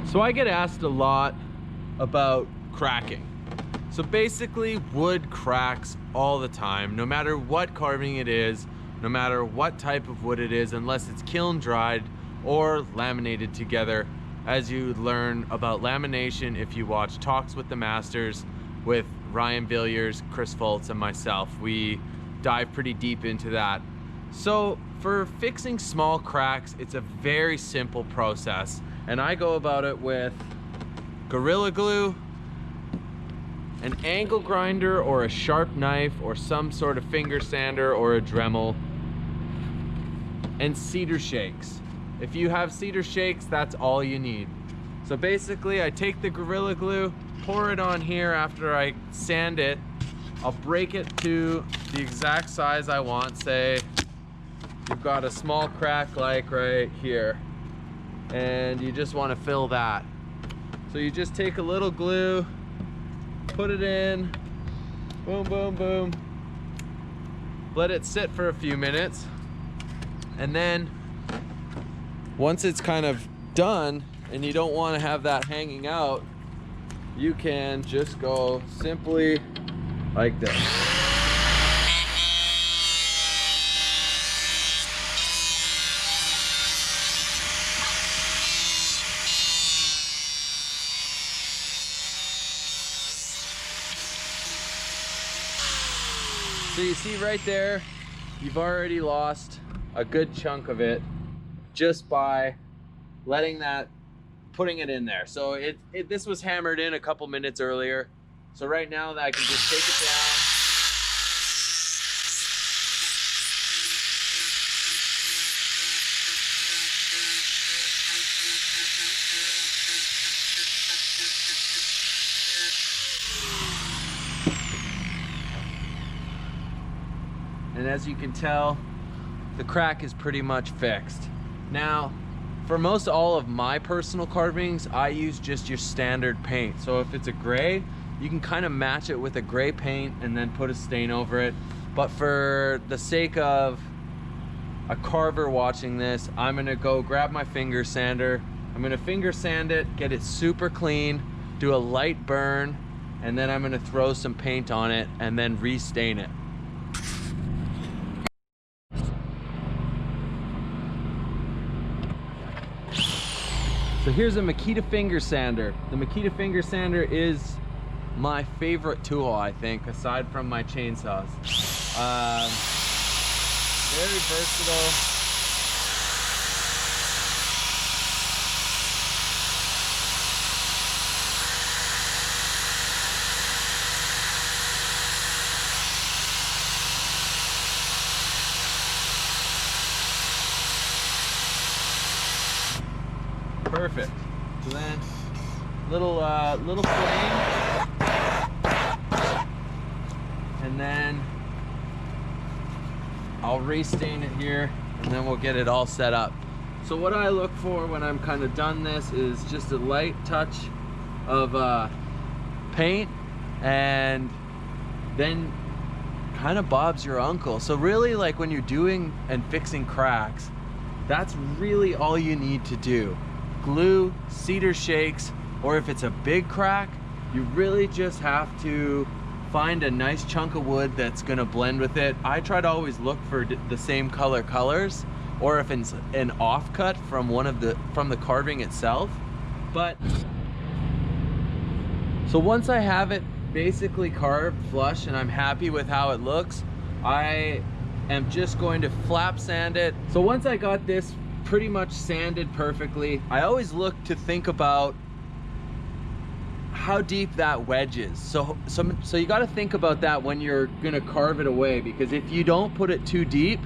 So I get asked a lot about cracking. So basically, wood cracks all the time, no matter what carving it is, no matter what type of wood it is, unless it's kiln dried or laminated together, as you learn about lamination if you watch Talks with the Masters with Ryan Villiers, Chris Fultz, and myself. We dive pretty deep into that. So for fixing small cracks, it's a very simple process, and I go about it with Gorilla Glue, an angle grinder or a sharp knife or some sort of finger sander or a Dremel, and cedar shakes. If you have cedar shakes, that's all you need. So basically, I take the Gorilla Glue, pour it on here after I sand it. I'll break it to the exact size I want. Say you've got a small crack like right here, and you just want to fill that. So you just take a little glue, put it in, boom, boom, boom. Let it sit for a few minutes, and then once it's kind of done and you don't want to have that hanging out, you can just go simply like this. So you see right there, you've already lost a good chunk of it just by letting that, putting it in there. So this was hammered in a couple minutes earlier. So right now that I can just take it down. And as you can tell, the crack is pretty much fixed. Now, for most all of my personal carvings, I use just your standard paint. So if it's a gray, you can kind of match it with a gray paint and then put a stain over it. But for the sake of a carver watching this, I'm gonna go grab my finger sander. I'm gonna finger sand it, get it super clean, do a light burn, and then I'm gonna throw some paint on it and then restain it. So here's a Makita finger sander. The Makita finger sander is my favorite tool, I think, aside from my chainsaws. Very versatile. Perfect. So then, little flame, and then I'll restain it here, and then we'll get it all set up. So what I look for when I'm kind of done this is just a light touch of paint, and then kind of Bob's your uncle. So really, like when you're doing and fixing cracks, that's really all you need to do. Glue, cedar shakes, or if it's a big crack, you really just have to find a nice chunk of wood that's gonna blend with it. I try to always look for the same colors, or if it's an offcut from from the carving itself. But so once I have it basically carved flush and I'm happy with how it looks, I am just going to flap sand it. So once I got this pretty much sanded perfectly, I always look to think about how deep that wedge is. So you got to think about that when you're gonna carve it away, because if you don't put it too deep,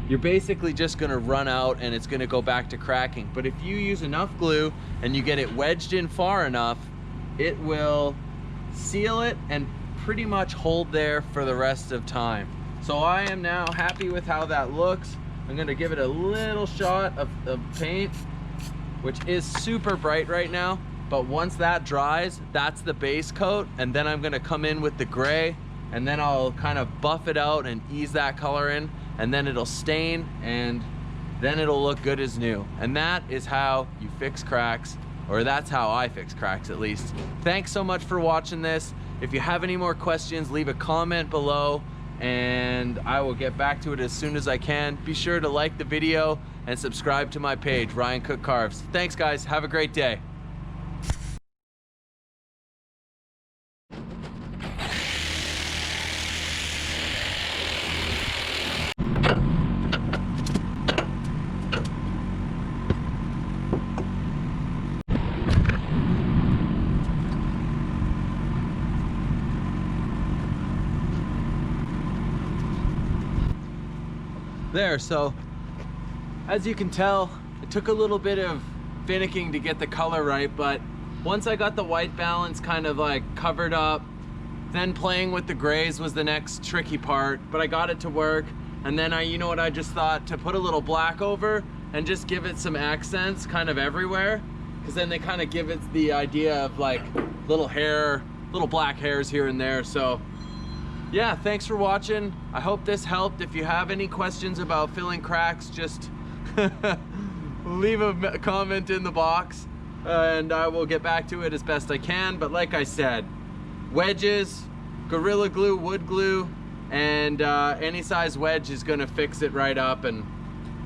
you're basically just gonna run out and it's gonna go back to cracking. But if you use enough glue and you get it wedged in far enough, it will seal it and pretty much hold there for the rest of time. So I am now happy with how that looks. I'm gonna give it a little shot of paint, which is super bright right now, but once that dries, that's the base coat, and then I'm gonna come in with the gray, and then I'll kind of buff it out and ease that color in, and then it'll stain, and then it'll look good as new. And that is how you fix cracks or that's how I fix cracks at least. Thanks so much for watching this. If you have any more questions, leave a comment below and I will get back to it as soon as I can. Be sure to like the video and subscribe to my page, Ryan Cook Carves. Thanks guys, have a great day. There, so as you can tell, it took a little bit of finicking to get the color right, but once I got the white balance kind of like covered up, then playing with the grays was the next tricky part, but I got it to work. And then you know what, I just thought to put a little black over and just give it some accents kind of everywhere, because then they kind of give it the idea of like little black hairs here and there. So yeah, thanks for watching. I hope this helped. If you have any questions about filling cracks, just leave a comment in the box and I will get back to it as best I can. But like I said, wedges, Gorilla Glue, wood glue, and any size wedge is gonna fix it right up, and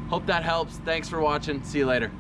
hope that helps. Thanks for watching. See you later.